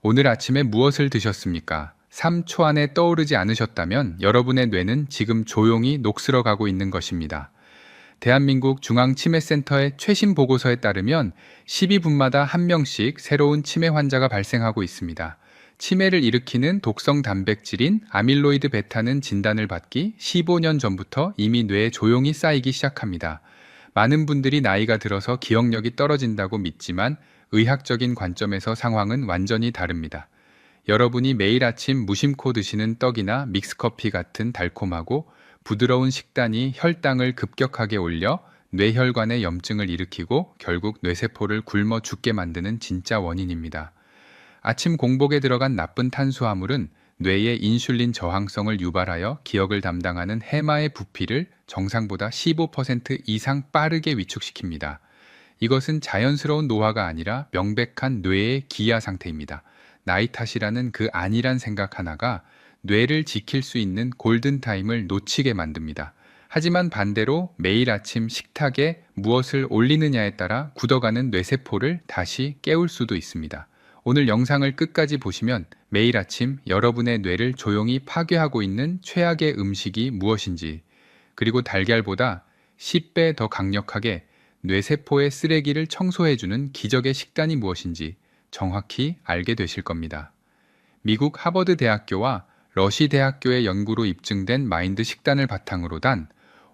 오늘 아침에 무엇을 드셨습니까? 3초 안에 떠오르지 않으셨다면 여러분의 뇌는 지금 조용히 녹슬어 가고 있는 것입니다. 대한민국 중앙치매센터의 최신 보고서에 따르면 12분마다 한 명씩 새로운 치매 환자가 발생하고 있습니다. 치매를 일으키는 독성 단백질인 아밀로이드 베타는 진단을 받기 15년 전부터 이미 뇌에 조용히 쌓이기 시작합니다. 많은 분들이 나이가 들어서 기억력이 떨어진다고 믿지만 의학적인 관점에서 상황은 완전히 다릅니다. 여러분이 매일 아침 무심코 드시는 떡이나 믹스커피 같은 달콤하고 부드러운 식단이 혈당을 급격하게 올려 뇌혈관의 염증을 일으키고 결국 뇌세포를 굶어 죽게 만드는 진짜 원인입니다. 아침 공복에 들어간 나쁜 탄수화물은 뇌의 인슐린 저항성을 유발하여 기억을 담당하는 해마의 부피를 정상보다 15% 이상 빠르게 위축시킵니다. 이것은 자연스러운 노화가 아니라 명백한 뇌의 기아 상태입니다. 나이 탓이라는 그 안일한 생각 하나가 뇌를 지킬 수 있는 골든타임을 놓치게 만듭니다. 하지만 반대로 매일 아침 식탁에 무엇을 올리느냐에 따라 굳어가는 뇌세포를 다시 깨울 수도 있습니다. 오늘 영상을 끝까지 보시면 매일 아침 여러분의 뇌를 조용히 파괴하고 있는 최악의 음식이 무엇인지, 그리고 달걀보다 10배 더 강력하게 뇌세포의 쓰레기를 청소해주는 기적의 식단이 무엇인지 정확히 알게 되실 겁니다. 미국 하버드 대학교와 러시 대학교의 연구로 입증된 마인드 식단을 바탕으로 단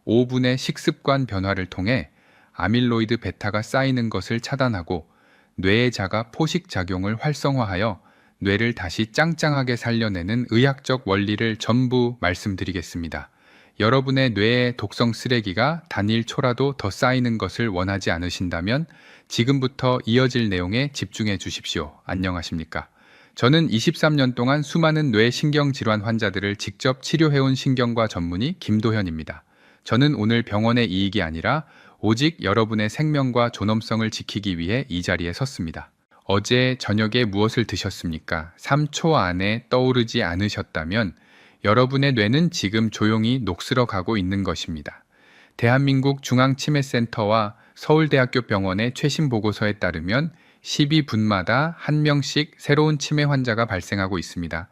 5분의 식습관 변화를 통해 아밀로이드 베타가 쌓이는 것을 차단하고 뇌의 자가 포식 작용을 활성화하여 뇌를 다시 짱짱하게 살려내는 의학적 원리를 전부 말씀드리겠습니다. 여러분의 뇌의 독성 쓰레기가 단일 초라도 더 쌓이는 것을 원하지 않으신다면 지금부터 이어질 내용에 집중해 주십시오. 안녕하십니까? 저는 23년 동안 수많은 뇌신경질환 환자들을 직접 치료해온 신경과 전문의 김도현입니다. 저는 오늘 병원의 이익이 아니라 오직 여러분의 생명과 존엄성을 지키기 위해 이 자리에 섰습니다. 어제 저녁에 무엇을 드셨습니까? 3초 안에 떠오르지 않으셨다면 여러분의 뇌는 지금 조용히 녹슬어 가고 있는 것입니다. 대한민국 중앙치매센터와 서울대학교 병원의 최신 보고서에 따르면 12분마다 한 명씩 새로운 치매 환자가 발생하고 있습니다.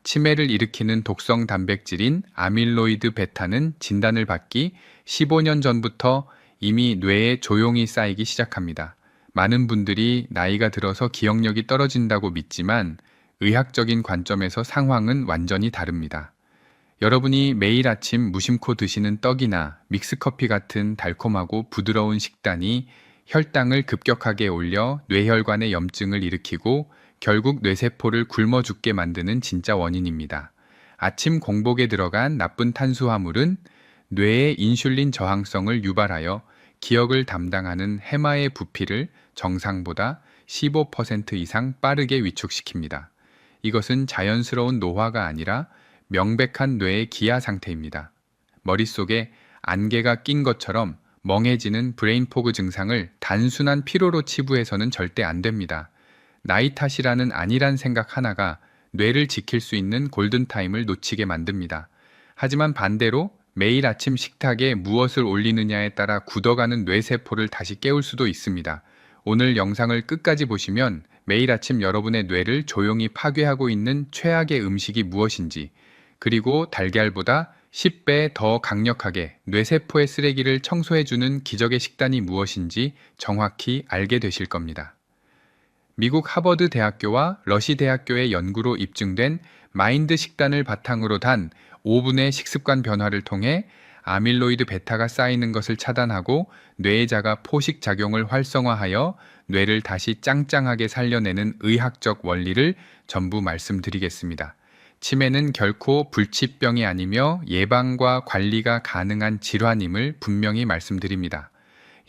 치매를 일으키는 독성 단백질인 아밀로이드 베타는 진단을 받기 15년 전부터 이미 뇌에 조용히 쌓이기 시작합니다. 많은 분들이 나이가 들어서 기억력이 떨어진다고 믿지만 의학적인 관점에서 상황은 완전히 다릅니다. 여러분이 매일 아침 무심코 드시는 떡이나 믹스커피 같은 달콤하고 부드러운 식단이 혈당을 급격하게 올려 뇌혈관의 염증을 일으키고 결국 뇌세포를 굶어 죽게 만드는 진짜 원인입니다. 아침 공복에 들어간 나쁜 탄수화물은 뇌의 인슐린 저항성을 유발하여 기억을 담당하는 해마의 부피를 정상보다 15% 이상 빠르게 위축시킵니다. 이것은 자연스러운 노화가 아니라 명백한 뇌의 기아 상태입니다. 머릿속에 안개가 낀 것처럼 멍해지는 브레인포그 증상을 단순한 피로로 치부해서는 절대 안 됩니다. 나이 탓이라는 안일한 생각 하나가 뇌를 지킬 수 있는 골든타임을 놓치게 만듭니다. 하지만 반대로 매일 아침 식탁에 무엇을 올리느냐에 따라 굳어가는 뇌세포를 다시 깨울 수도 있습니다. 오늘 영상을 끝까지 보시면 매일 아침 여러분의 뇌를 조용히 파괴하고 있는 최악의 음식이 무엇인지, 그리고 달걀보다 10배 더 강력하게 뇌세포의 쓰레기를 청소해주는 기적의 식단이 무엇인지 정확히 알게 되실 겁니다. 미국 하버드 대학교와 러시 대학교의 연구로 입증된 마인드 식단을 바탕으로 단 5분의 식습관 변화를 통해 아밀로이드 베타가 쌓이는 것을 차단하고 뇌의 자가 포식 작용을 활성화하여 뇌를 다시 짱짱하게 살려내는 의학적 원리를 전부 말씀드리겠습니다. 치매는 결코 불치병이 아니며 예방과 관리가 가능한 질환임을 분명히 말씀드립니다.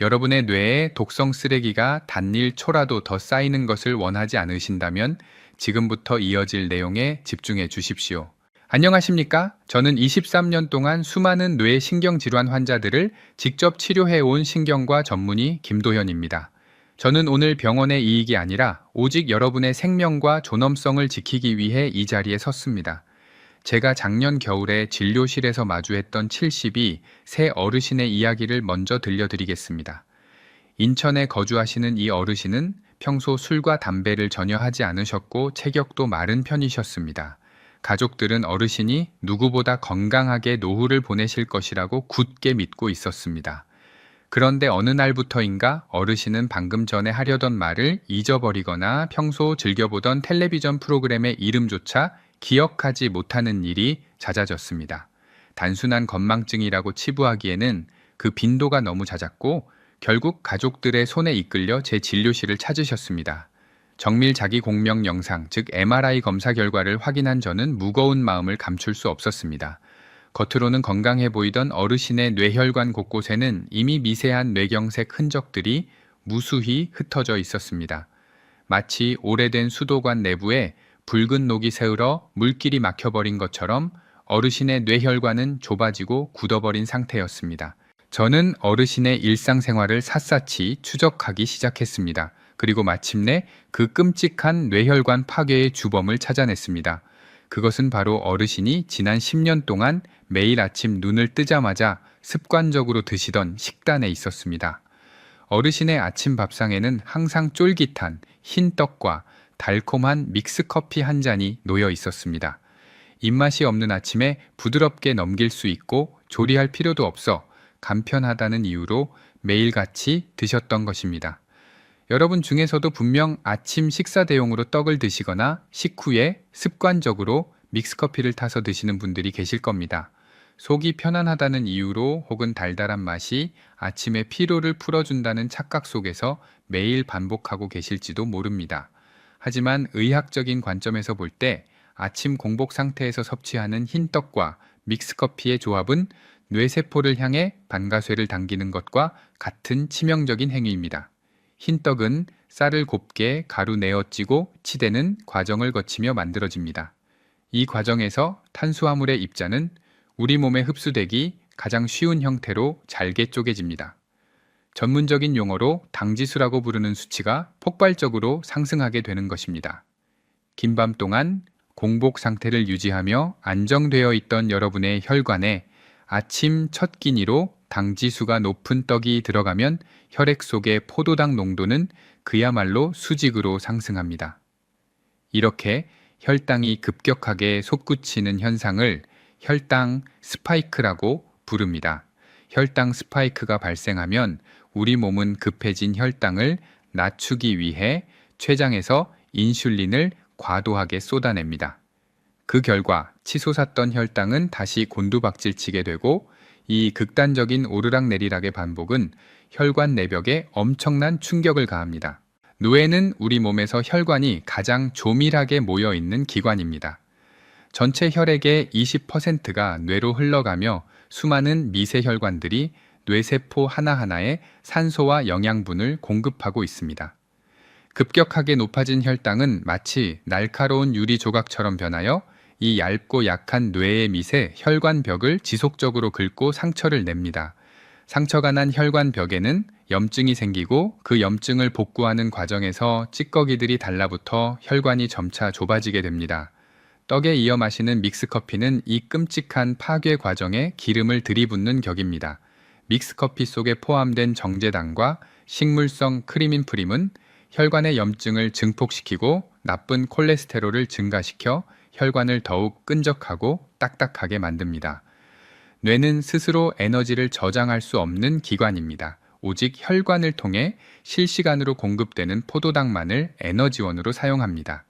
여러분의 뇌에 독성 쓰레기가 단일 초라도 더 쌓이는 것을 원하지 않으신다면 지금부터 이어질 내용에 집중해 주십시오. 안녕하십니까? 저는 23년 동안 수많은 뇌신경질환 환자들을 직접 치료해온 신경과 전문의 김도현입니다. 저는 오늘 병원의 이익이 아니라 오직 여러분의 생명과 존엄성을 지키기 위해 이 자리에 섰습니다. 제가 작년 겨울에 진료실에서 마주했던 72세 어르신의 이야기를 먼저 들려드리겠습니다. 인천에 거주하시는 이 어르신은 평소 술과 담배를 전혀 하지 않으셨고 체격도 마른 편이셨습니다. 가족들은 어르신이 누구보다 건강하게 노후를 보내실 것이라고 굳게 믿고 있었습니다. 그런데 어느 날부터인가 어르신은 방금 전에 하려던 말을 잊어버리거나 평소 즐겨보던 텔레비전 프로그램의 이름조차 기억하지 못하는 일이 잦아졌습니다. 단순한 건망증이라고 치부하기에는 그 빈도가 너무 잦았고 결국 가족들의 손에 이끌려 제 진료실을 찾으셨습니다. 정밀 자기 공명 영상, 즉 MRI 검사 결과를 확인한 저는 무거운 마음을 감출 수 없었습니다. 겉으로는 건강해 보이던 어르신의 뇌혈관 곳곳에는 이미 미세한 뇌경색 흔적들이 무수히 흩어져 있었습니다. 마치 오래된 수도관 내부에 붉은 녹이 새으러 물길이 막혀버린 것처럼 어르신의 뇌혈관은 좁아지고 굳어버린 상태였습니다. 저는 어르신의 일상생활을 샅샅이 추적하기 시작했습니다. 그리고 마침내 그 끔찍한 뇌혈관 파괴의 주범을 찾아냈습니다. 그것은 바로 어르신이 지난 10년 동안 매일 아침 눈을 뜨자마자 습관적으로 드시던 식단에 있었습니다. 어르신의 아침 밥상에는 항상 쫄깃한 흰 떡과 달콤한 믹스커피 한 잔이 놓여 있었습니다. 입맛이 없는 아침에 부드럽게 넘길 수 있고 조리할 필요도 없어 간편하다는 이유로 매일같이 드셨던 것입니다. 여러분 중에서도 분명 아침 식사 대용으로 떡을 드시거나 식후에 습관적으로 믹스커피를 타서 드시는 분들이 계실 겁니다. 속이 편안하다는 이유로 혹은 달달한 맛이 아침의 피로를 풀어준다는 착각 속에서 매일 반복하고 계실지도 모릅니다. 하지만 의학적인 관점에서 볼 때 아침 공복 상태에서 섭취하는 흰떡과 믹스커피의 조합은 뇌세포를 향해 반가쇠를 당기는 것과 같은 치명적인 행위입니다. 흰떡은 쌀을 곱게 가루 내어 찌고 치대는 과정을 거치며 만들어집니다. 이 과정에서 탄수화물의 입자는 우리 몸에 흡수되기 가장 쉬운 형태로 잘게 쪼개집니다. 전문적인 용어로 당지수라고 부르는 수치가 폭발적으로 상승하게 되는 것입니다. 긴 밤 동안 공복 상태를 유지하며 안정되어 있던 여러분의 혈관에 아침 첫 끼니로 당지수가 높은 떡이 들어가면 혈액 속의 포도당 농도는 그야말로 수직으로 상승합니다. 이렇게 혈당이 급격하게 솟구치는 현상을 혈당 스파이크라고 부릅니다. 혈당 스파이크가 발생하면 우리 몸은 급해진 혈당을 낮추기 위해 췌장에서 인슐린을 과도하게 쏟아냅니다. 그 결과 치솟았던 혈당은 다시 곤두박질치게 되고 이 극단적인 오르락내리락의 반복은 혈관 내벽에 엄청난 충격을 가합니다. 뇌는 우리 몸에서 혈관이 가장 조밀하게 모여 있는 기관입니다. 전체 혈액의 20%가 뇌로 흘러가며 수많은 미세 혈관들이 뇌세포 하나하나에 산소와 영양분을 공급하고 있습니다. 급격하게 높아진 혈당은 마치 날카로운 유리 조각처럼 변하여 이 얇고 약한 뇌의 밑에 혈관벽을 지속적으로 긁고 상처를 냅니다. 상처가 난 혈관벽에는 염증이 생기고 그 염증을 복구하는 과정에서 찌꺼기들이 달라붙어 혈관이 점차 좁아지게 됩니다. 떡에 이어 마시는 믹스커피는 이 끔찍한 파괴 과정에 기름을 들이붓는 격입니다. 믹스커피 속에 포함된 정제당과 식물성 크리민프림은 혈관의 염증을 증폭시키고 나쁜 콜레스테롤을 증가시켜 혈관을 더욱 끈적하고 딱딱하게 만듭니다. 뇌는 스스로 에너지를 저장할 수 없는 기관입니다. 오직 혈관을 통해 실시간으로 공급되는 포도당만을 에너지원으로 사용합니다.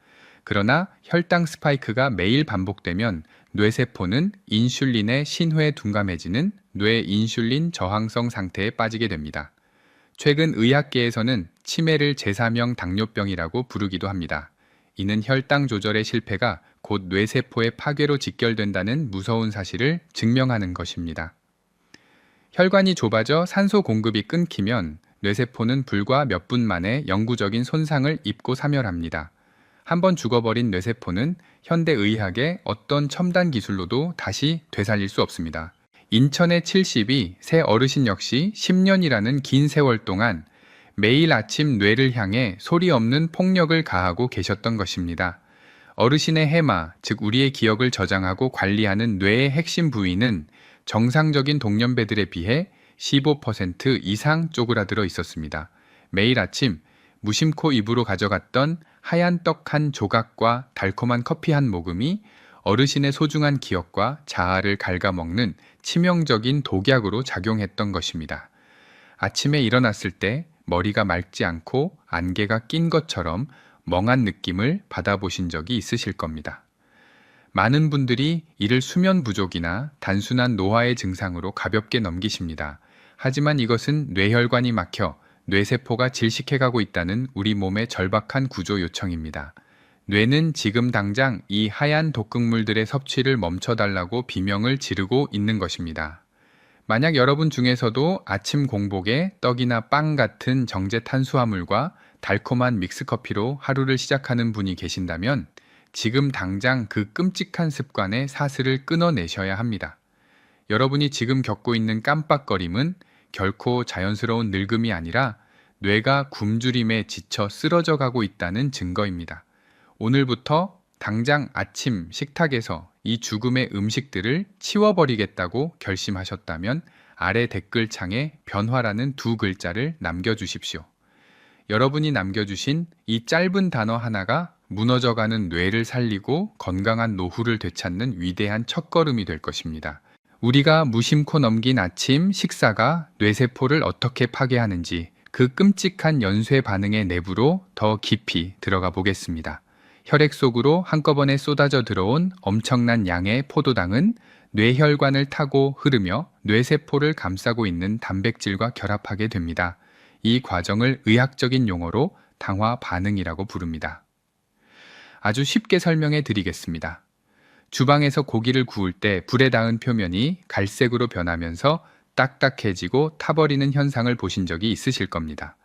그러나 혈당 스파이크가 매일 반복되면 뇌세포는 인슐린의 신호에 둔감해지는 뇌인슐린 저항성 상태에 빠지게 됩니다. 최근 의학계에서는 치매를 제3형 당뇨병이라고 부르기도 합니다. 이는 혈당 조절의 실패가 곧 뇌세포의 파괴로 직결된다는 무서운 사실을 증명하는 것입니다. 혈관이 좁아져 산소 공급이 끊기면 뇌세포는 불과 몇 분 만에 영구적인 손상을 입고 사멸합니다. 한번 죽어버린 뇌세포는 현대의학의 어떤 첨단 기술로도 다시 되살릴 수 없습니다. 인천의 70이 새 어르신 역시 10년이라는 긴 세월 동안 매일 아침 뇌를 향해 소리 없는 폭력을 가하고 계셨던 것입니다. 어르신의 해마, 즉 우리의 기억을 저장하고 관리하는 뇌의 핵심 부위는 정상적인 동년배들에 비해 15% 이상 쪼그라들어 있었습니다. 매일 아침 무심코 입으로 가져갔던 하얀 떡 한 조각과 달콤한 커피 한 모금이 어르신의 소중한 기억과 자아를 갉아먹는 치명적인 독약으로 작용했던 것입니다. 아침에 일어났을 때 머리가 맑지 않고 안개가 낀 것처럼 멍한 느낌을 받아보신 적이 있으실 겁니다. 많은 분들이 이를 수면 부족이나 단순한 노화의 증상으로 가볍게 넘기십니다. 하지만 이것은 뇌혈관이 막혀 뇌세포가 질식해가고 있다는 우리 몸의 절박한 구조 요청입니다. 뇌는 지금 당장 이 하얀 독극물들의 섭취를 멈춰달라고 비명을 지르고 있는 것입니다. 만약 여러분 중에서도 아침 공복에 떡이나 빵 같은 정제 탄수화물과 달콤한 믹스커피로 하루를 시작하는 분이 계신다면 지금 당장 그 끔찍한 습관의 사슬을 끊어내셔야 합니다. 여러분이 지금 겪고 있는 깜빡거림은 결코 자연스러운 늙음이 아니라 뇌가 굶주림에 지쳐 쓰러져 가고 있다는 증거입니다. 오늘부터 당장 아침 식탁에서 이 죽음의 음식들을 치워버리겠다고 결심하셨다면 아래 댓글창에 변화라는 2글자를 남겨주십시오. 여러분이 남겨주신 이 짧은 단어 하나가 무너져가는 뇌를 살리고 건강한 노후를 되찾는 위대한 첫걸음이 될 것입니다. 우리가 무심코 넘긴 아침 식사가 뇌세포를 어떻게 파괴하는지 그 끔찍한 연쇄 반응의 내부로 더 깊이 들어가 보겠습니다. 혈액 속으로 한꺼번에 쏟아져 들어온 엄청난 양의 포도당은 뇌혈관을 타고 흐르며 뇌세포를 감싸고 있는 단백질과 결합하게 됩니다. 이 과정을 의학적인 용어로 당화 반응이라고 부릅니다. 아주 쉽게 설명해 드리겠습니다. 주방에서 고기를 구울 때 불에 닿은 표면이 갈색으로 변하면서 딱딱해지고 타버리는 현상을 보신 적이 있으실 겁니다.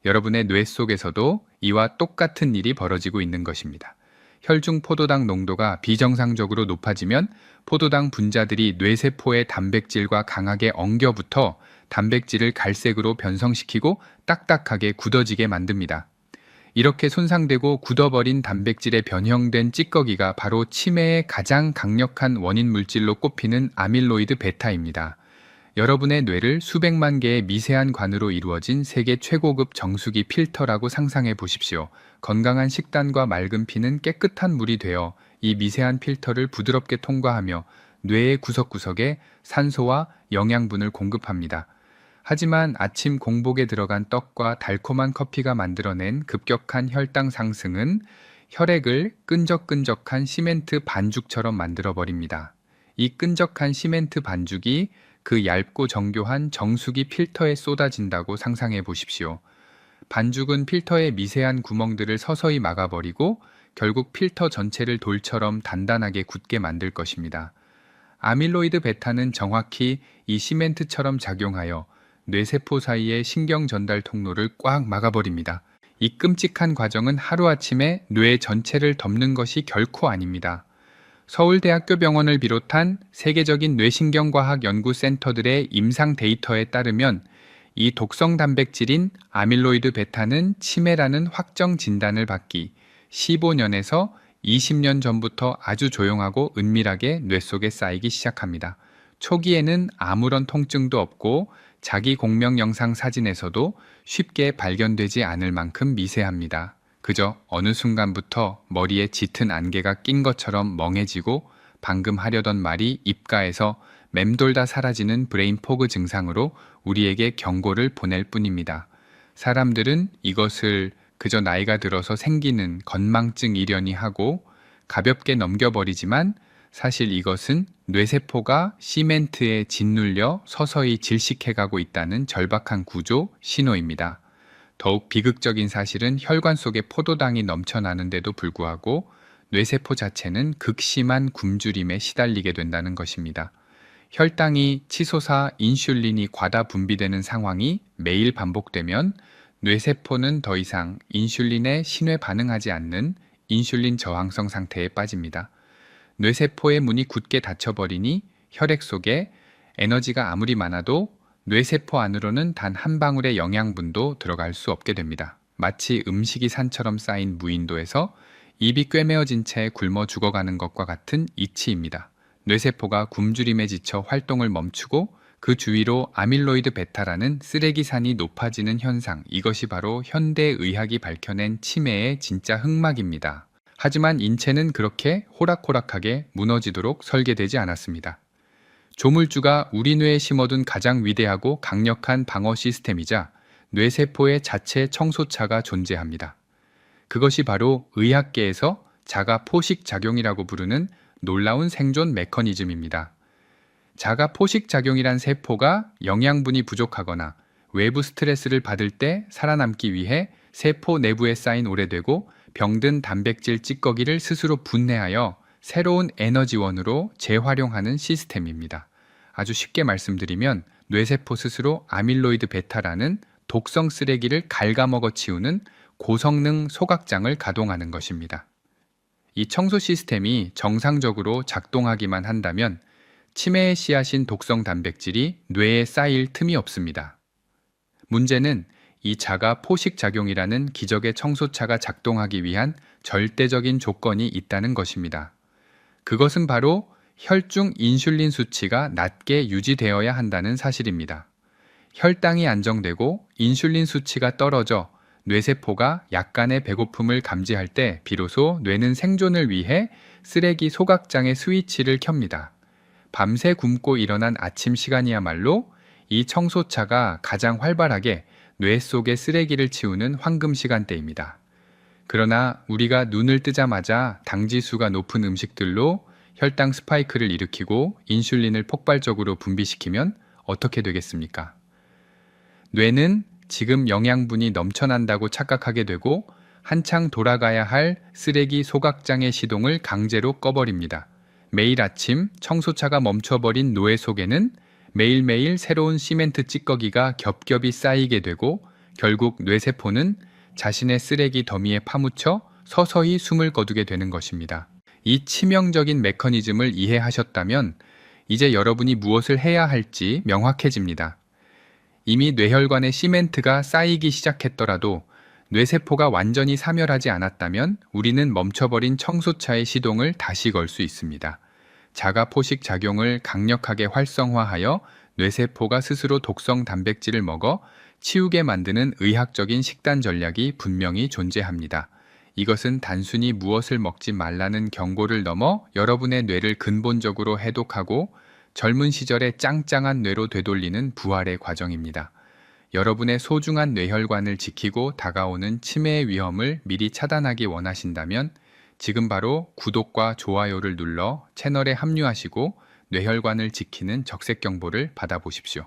여러분의 뇌 속에서도 이와 똑같은 일이 벌어지고 있는 것입니다. 혈중 포도당 농도가 비정상적으로 높아지면 포도당 분자들이 뇌세포의 단백질과 강하게 엉겨붙어 단백질을 갈색으로 변성시키고 딱딱하게 굳어지게 만듭니다. 이렇게 손상되고 굳어버린 단백질에 변형된 찌꺼기가 바로 치매의 가장 강력한 원인 물질로 꼽히는 아밀로이드 베타입니다. 여러분의 뇌를 수백만 개의 미세한 관으로 이루어진 세계 최고급 정수기 필터라고 상상해 보십시오. 건강한 식단과 맑은 피는 깨끗한 물이 되어 이 미세한 필터를 부드럽게 통과하며 뇌의 구석구석에 산소와 영양분을 공급합니다. 하지만 아침 공복에 들어간 떡과 달콤한 커피가 만들어낸 급격한 혈당 상승은 혈액을 끈적끈적한 시멘트 반죽처럼 만들어버립니다. 이 끈적한 시멘트 반죽이 그 얇고 정교한 정수기 필터에 쏟아진다고 상상해 보십시오. 반죽은 필터의 미세한 구멍들을 서서히 막아버리고 결국 필터 전체를 돌처럼 단단하게 굳게 만들 것입니다. 아밀로이드 베타는 정확히 이 시멘트처럼 작용하여 뇌세포 사이의 신경 전달 통로를 꽉 막아버립니다. 이 끔찍한 과정은 하루아침에 뇌 전체를 덮는 것이 결코 아닙니다. 서울대학교 병원을 비롯한 세계적인 뇌신경과학 연구센터들의 임상 데이터에 따르면 이 독성 단백질인 아밀로이드 베타는 치매라는 확정 진단을 받기 15년에서 20년 전부터 아주 조용하고 은밀하게 뇌 속에 쌓이기 시작합니다. 초기에는 아무런 통증도 없고 자기 공명 영상 사진에서도 쉽게 발견되지 않을 만큼 미세합니다. 그저 어느 순간부터 머리에 짙은 안개가 낀 것처럼 멍해지고 방금 하려던 말이 입가에서 맴돌다 사라지는 브레인 포그 증상으로 우리에게 경고를 보낼 뿐입니다. 사람들은 이것을 그저 나이가 들어서 생기는 건망증 이려니 하고 가볍게 넘겨버리지만 사실 이것은 뇌세포가 시멘트에 짓눌려 서서히 질식해가고 있다는 절박한 구조 신호입니다. 더욱 비극적인 사실은 혈관 속에 포도당이 넘쳐나는데도 불구하고 뇌세포 자체는 극심한 굶주림에 시달리게 된다는 것입니다. 혈당이 치솟아 인슐린이 과다 분비되는 상황이 매일 반복되면 뇌세포는 더 이상 인슐린에 신뢰 반응하지 않는 인슐린 저항성 상태에 빠집니다. 뇌세포의 문이 굳게 닫혀버리니 혈액 속에 에너지가 아무리 많아도 뇌세포 안으로는 단 한 방울의 영양분도 들어갈 수 없게 됩니다. 마치 음식이 산처럼 쌓인 무인도에서 입이 꿰매어진 채 굶어 죽어가는 것과 같은 이치입니다. 뇌세포가 굶주림에 지쳐 활동을 멈추고 그 주위로 아밀로이드 베타라는 쓰레기산이 높아지는 현상, 이것이 바로 현대의학이 밝혀낸 치매의 진짜 흑막입니다. 하지만 인체는 그렇게 호락호락하게 무너지도록 설계되지 않았습니다. 조물주가 우리 뇌에 심어둔 가장 위대하고 강력한 방어 시스템이자 뇌세포의 자체 청소차가 존재합니다. 그것이 바로 의학계에서 자가 포식 작용이라고 부르는 놀라운 생존 메커니즘입니다. 자가 포식 작용이란 세포가 영양분이 부족하거나 외부 스트레스를 받을 때 살아남기 위해 세포 내부에 쌓인 오래되고 병든 단백질 찌꺼기를 스스로 분해하여 새로운 에너지원으로 재활용하는 시스템입니다. 아주 쉽게 말씀드리면 뇌세포 스스로 아밀로이드 베타라는 독성 쓰레기를 갉아먹어 치우는 고성능 소각장을 가동하는 것입니다. 이 청소 시스템이 정상적으로 작동하기만 한다면 치매의 씨앗인 독성 단백질이 뇌에 쌓일 틈이 없습니다. 문제는 이 자가 포식 작용이라는 기적의 청소차가 작동하기 위한 절대적인 조건이 있다는 것입니다. 그것은 바로 혈중 인슐린 수치가 낮게 유지되어야 한다는 사실입니다. 혈당이 안정되고 인슐린 수치가 떨어져 뇌세포가 약간의 배고픔을 감지할 때 비로소 뇌는 생존을 위해 쓰레기 소각장의 스위치를 켭니다. 밤새 굶고 일어난 아침 시간이야말로 이 청소차가 가장 활발하게 뇌 속의 쓰레기를 치우는 황금 시간대입니다. 그러나 우리가 눈을 뜨자마자 당지수가 높은 음식들로 혈당 스파이크를 일으키고 인슐린을 폭발적으로 분비시키면 어떻게 되겠습니까? 뇌는 지금 영양분이 넘쳐난다고 착각하게 되고 한창 돌아가야 할 쓰레기 소각장의 시동을 강제로 꺼버립니다. 매일 아침 청소차가 멈춰버린 뇌 속에는 매일매일 새로운 시멘트 찌꺼기가 겹겹이 쌓이게 되고 결국 뇌세포는 자신의 쓰레기 더미에 파묻혀 서서히 숨을 거두게 되는 것입니다. 이 치명적인 메커니즘을 이해하셨다면 이제 여러분이 무엇을 해야 할지 명확해집니다. 이미 뇌혈관에 시멘트가 쌓이기 시작했더라도 뇌세포가 완전히 사멸하지 않았다면 우리는 멈춰버린 청소차의 시동을 다시 걸 수 있습니다. 자가 포식 작용을 강력하게 활성화하여 뇌세포가 스스로 독성 단백질을 먹어 치우게 만드는 의학적인 식단 전략이 분명히 존재합니다. 이것은 단순히 무엇을 먹지 말라는 경고를 넘어 여러분의 뇌를 근본적으로 해독하고 젊은 시절의 짱짱한 뇌로 되돌리는 부활의 과정입니다. 여러분의 소중한 뇌혈관을 지키고 다가오는 치매의 위험을 미리 차단하기 원하신다면 지금 바로 구독과 좋아요를 눌러 채널에 합류하시고 뇌혈관을 지키는 적색 경보를 받아보십시오.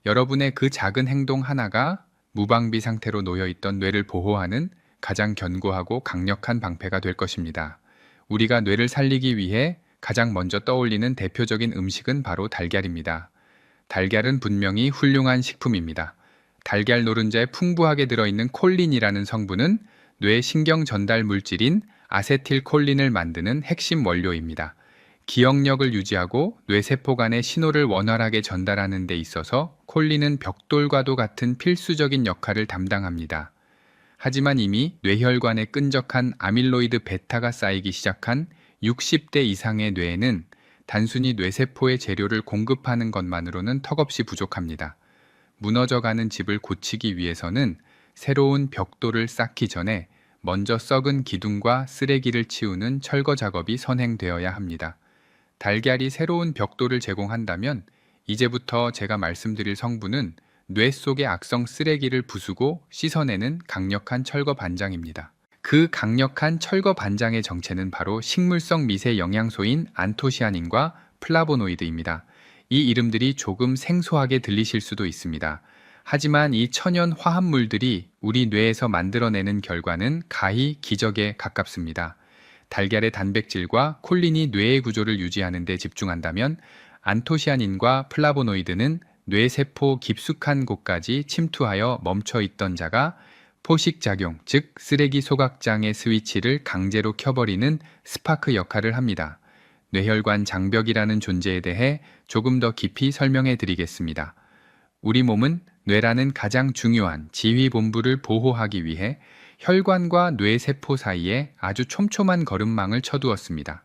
여러분의 그 작은 행동 하나가 무방비 상태로 놓여있던 뇌를 보호하는 가장 견고하고 강력한 방패가 될 것입니다. 우리가 뇌를 살리기 위해 가장 먼저 떠올리는 대표적인 음식은 바로 달걀입니다. 달걀은 분명히 훌륭한 식품입니다. 달걀 노른자에 풍부하게 들어있는 콜린이라는 성분은 뇌 신경 전달 물질인 아세틸콜린을 만드는 핵심 원료입니다. 기억력을 유지하고 뇌세포 간의 신호를 원활하게 전달하는 데 있어서 콜린은 벽돌과도 같은 필수적인 역할을 담당합니다. 하지만 이미 뇌혈관에 끈적한 아밀로이드 베타가 쌓이기 시작한 60대 이상의 뇌에는 단순히 뇌세포의 재료를 공급하는 것만으로는 턱없이 부족합니다. 무너져가는 집을 고치기 위해서는 새로운 벽돌을 쌓기 전에 먼저 썩은 기둥과 쓰레기를 치우는 철거 작업이 선행되어야 합니다. 달걀이 새로운 벽돌을 제공한다면 이제부터 제가 말씀드릴 성분은 뇌 속의 악성 쓰레기를 부수고 씻어내는 강력한 철거 반장입니다. 그 강력한 철거 반장의 정체는 바로 식물성 미세 영양소인 안토시아닌과 플라보노이드입니다. 이 이름들이 조금 생소하게 들리실 수도 있습니다. 하지만 이 천연 화합물들이 우리 뇌에서 만들어내는 결과는 가히 기적에 가깝습니다. 달걀의 단백질과 콜린이 뇌의 구조를 유지하는 데 집중한다면 안토시아닌과 플라보노이드는 뇌세포 깊숙한 곳까지 침투하여 멈춰있던 자가 포식작용, 즉 쓰레기 소각장의 스위치를 강제로 켜버리는 스파크 역할을 합니다. 뇌혈관 장벽이라는 존재에 대해 조금 더 깊이 설명해 드리겠습니다. 우리 몸은 뇌라는 가장 중요한 지휘본부를 보호하기 위해 혈관과 뇌세포 사이에 아주 촘촘한 거름망을 쳐두었습니다.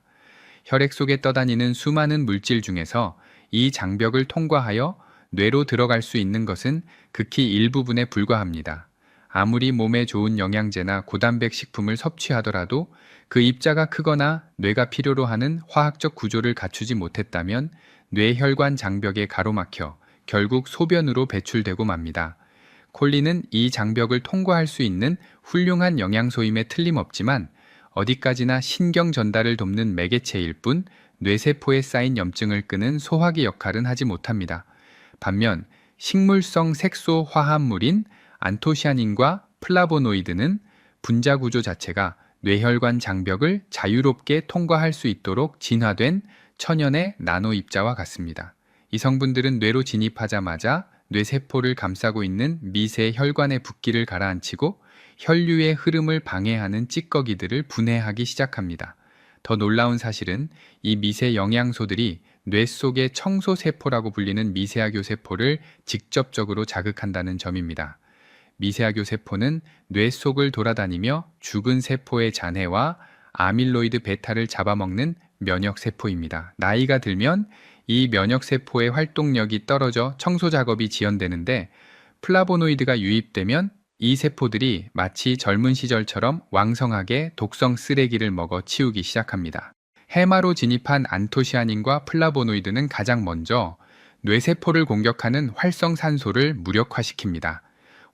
혈액 속에 떠다니는 수많은 물질 중에서 이 장벽을 통과하여 뇌로 들어갈 수 있는 것은 극히 일부분에 불과합니다. 아무리 몸에 좋은 영양제나 고단백 식품을 섭취하더라도 그 입자가 크거나 뇌가 필요로 하는 화학적 구조를 갖추지 못했다면 뇌혈관 장벽에 가로막혀 결국 소변으로 배출되고 맙니다. 콜린은 이 장벽을 통과할 수 있는 훌륭한 영양소임에 틀림없지만 어디까지나 신경 전달을 돕는 매개체일 뿐 뇌세포에 쌓인 염증을 끄는 소화기 역할은 하지 못합니다. 반면 식물성 색소 화합물인 안토시아닌과 플라보노이드는 분자 구조 자체가 뇌혈관 장벽을 자유롭게 통과할 수 있도록 진화된 천연의 나노 입자와 같습니다. 이 성분들은 뇌로 진입하자마자 뇌세포를 감싸고 있는 미세 혈관의 붓기를 가라앉히고 혈류의 흐름을 방해하는 찌꺼기들을 분해하기 시작합니다. 더 놀라운 사실은 이 미세 영양소들이 뇌 속의 청소세포라고 불리는 미세하교 세포를 직접적으로 자극한다는 점입니다. 미세하교 세포는 뇌 속을 돌아다니며 죽은 세포의 잔해와 아밀로이드 베타를 잡아먹는 면역세포입니다. 나이가 들면 이 면역세포의 활동력이 떨어져 청소 작업이 지연되는데 플라보노이드가 유입되면 이 세포들이 마치 젊은 시절처럼 왕성하게 독성 쓰레기를 먹어 치우기 시작합니다. 해마로 진입한 안토시아닌과 플라보노이드는 가장 먼저 뇌세포를 공격하는 활성산소를 무력화시킵니다.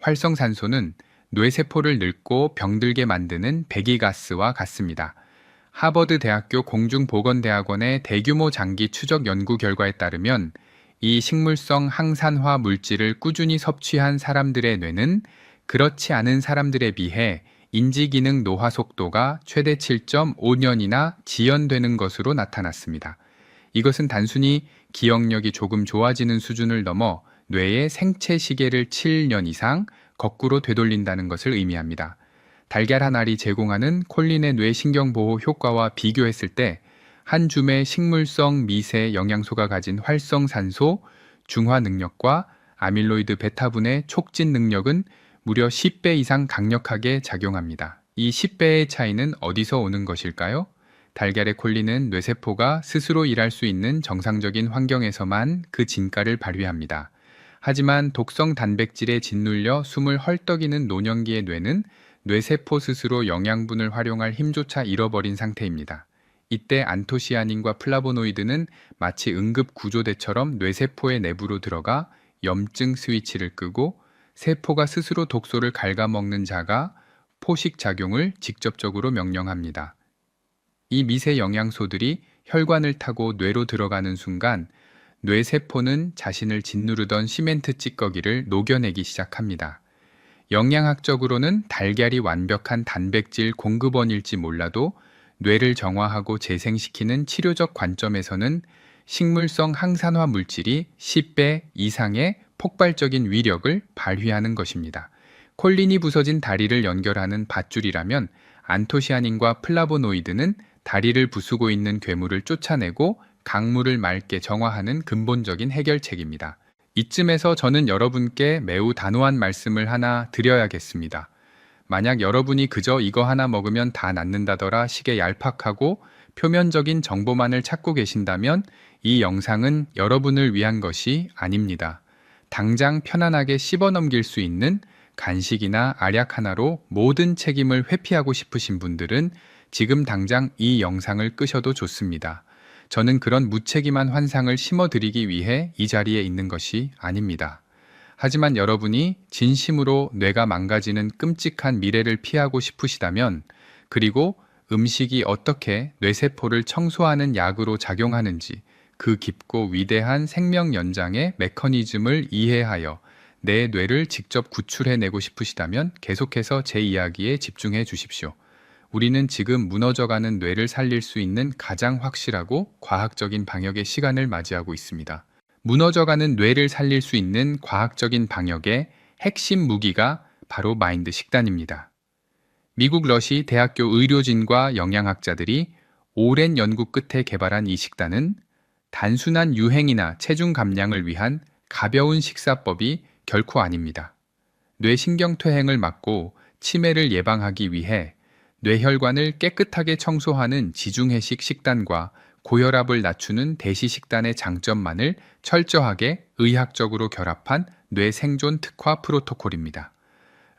활성산소는 뇌세포를 늙고 병들게 만드는 배기가스와 같습니다. 하버드 대학교 공중보건대학원의 대규모 장기 추적 연구 결과에 따르면 이 식물성 항산화 물질을 꾸준히 섭취한 사람들의 뇌는 그렇지 않은 사람들에 비해 인지기능 노화 속도가 최대 7.5년이나 지연되는 것으로 나타났습니다. 이것은 단순히 기억력이 조금 좋아지는 수준을 넘어 뇌의 생체 시계를 7년 이상 거꾸로 되돌린다는 것을 의미합니다. 달걀 한 알이 제공하는 콜린의 뇌신경보호 효과와 비교했을 때 한 줌의 식물성 미세 영양소가 가진 활성산소 중화 능력과 아밀로이드 베타분의 촉진 능력은 무려 10배 이상 강력하게 작용합니다. 이 10배의 차이는 어디서 오는 것일까요? 달걀의 콜린은 뇌세포가 스스로 일할 수 있는 정상적인 환경에서만 그 진가를 발휘합니다. 하지만 독성 단백질에 짓눌려 숨을 헐떡이는 노년기의 뇌는 뇌세포 스스로 영양분을 활용할 힘조차 잃어버린 상태입니다. 이때 안토시아닌과 플라보노이드는 마치 응급 구조대처럼 뇌세포의 내부로 들어가 염증 스위치를 끄고 세포가 스스로 독소를 갉아먹는 자가 포식작용을 직접적으로 명령합니다. 이 미세 영양소들이 혈관을 타고 뇌로 들어가는 순간 뇌세포는 자신을 짓누르던 시멘트 찌꺼기를 녹여내기 시작합니다. 영양학적으로는 달걀이 완벽한 단백질 공급원일지 몰라도 뇌를 정화하고 재생시키는 치료적 관점에서는 식물성 항산화 물질이 10배 이상의 폭발적인 위력을 발휘하는 것입니다. 콜린이 부서진 다리를 연결하는 밧줄이라면 안토시아닌과 플라보노이드는 다리를 부수고 있는 괴물을 쫓아내고 강물을 맑게 정화하는 근본적인 해결책입니다. 이쯤에서 저는 여러분께 매우 단호한 말씀을 하나 드려야겠습니다. 만약 여러분이 그저 이거 하나 먹으면 다 낫는다더라 식의 얄팍하고 표면적인 정보만을 찾고 계신다면 이 영상은 여러분을 위한 것이 아닙니다. 당장 편안하게 씹어넘길 수 있는 간식이나 알약 하나로 모든 책임을 회피하고 싶으신 분들은 지금 당장 이 영상을 끄셔도 좋습니다. 저는 그런 무책임한 환상을 심어드리기 위해 이 자리에 있는 것이 아닙니다. 하지만 여러분이 진심으로 뇌가 망가지는 끔찍한 미래를 피하고 싶으시다면, 그리고 음식이 어떻게 뇌세포를 청소하는 약으로 작용하는지 그 깊고 위대한 생명 연장의 메커니즘을 이해하여 내 뇌를 직접 구출해내고 싶으시다면 계속해서 제 이야기에 집중해 주십시오. 우리는 지금 무너져가는 뇌를 살릴 수 있는 가장 확실하고 과학적인 방역의 시간을 맞이하고 있습니다. 무너져가는 뇌를 살릴 수 있는 과학적인 방역의 핵심 무기가 바로 마인드 식단입니다. 미국 러시 대학교 의료진과 영양학자들이 오랜 연구 끝에 개발한 이 식단은 단순한 유행이나 체중 감량을 위한 가벼운 식사법이 결코 아닙니다. 뇌신경퇴행을 막고 치매를 예방하기 위해 뇌혈관을 깨끗하게 청소하는 지중해식 식단과 고혈압을 낮추는 대시 식단의 장점만을 철저하게 의학적으로 결합한 뇌 생존 특화 프로토콜입니다.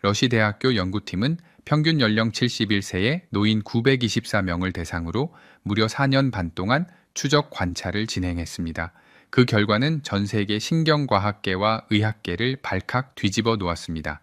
러시 대학교 연구팀은 평균 연령 71세의 노인 924명을 대상으로 무려 4년 반 동안 추적 관찰을 진행했습니다. 그 결과는 전 세계 신경과학계와 의학계를 발칵 뒤집어 놓았습니다.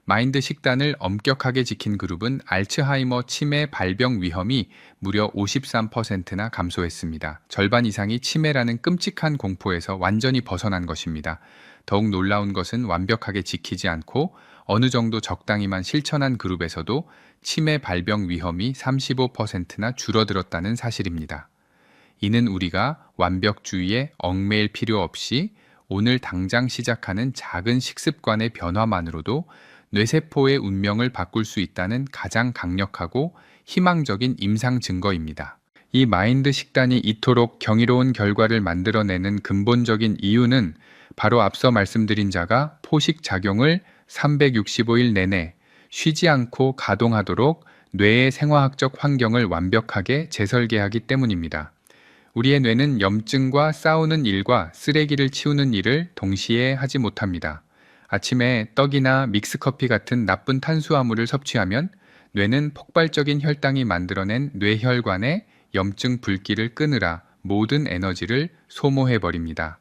마인드 식단을 엄격하게 지킨 그룹은 알츠하이머 치매 발병 위험이 무려 53%나 감소했습니다. 절반 이상이 치매라는 끔찍한 공포에서 완전히 벗어난 것입니다. 더욱 놀라운 것은 완벽하게 지키지 않고 어느 정도 적당히만 실천한 그룹에서도 치매 발병 위험이 35%나 줄어들었다는 사실입니다. 이는 우리가 완벽주의에 얽매일 필요 없이 오늘 당장 시작하는 작은 식습관의 변화만으로도 뇌세포의 운명을 바꿀 수 있다는 가장 강력하고 희망적인 임상 증거입니다. 이 마인드 식단이 이토록 경이로운 결과를 만들어내는 근본적인 이유는 바로 앞서 말씀드린 자가 포식 작용을 365일 내내 쉬지 않고 가동하도록 뇌의 생화학적 환경을 완벽하게 재설계하기 때문입니다. 우리의 뇌는 염증과 싸우는 일과 쓰레기를 치우는 일을 동시에 하지 못합니다. 아침에 떡이나 믹스커피 같은 나쁜 탄수화물을 섭취하면 뇌는 폭발적인 혈당이 만들어낸 뇌혈관의 염증 불길을 끄느라 모든 에너지를 소모해버립니다.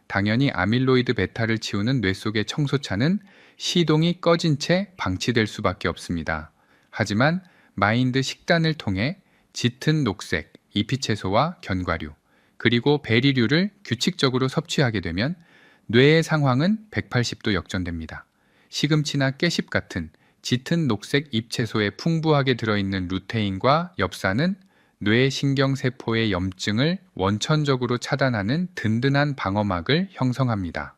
당연히 아밀로이드 베타를 치우는 뇌 속의 청소차는 시동이 꺼진 채 방치될 수밖에 없습니다. 하지만 마인드 식단을 통해 짙은 녹색, 잎이채소와 견과류, 그리고 베리류를 규칙적으로 섭취하게 되면 뇌의 상황은 180도 역전됩니다. 시금치나 깨씹 같은 짙은 녹색 잎채소에 풍부하게 들어있는 루테인과 엽산은 뇌 신경세포의 염증을 원천적으로 차단하는 든든한 방어막을 형성합니다.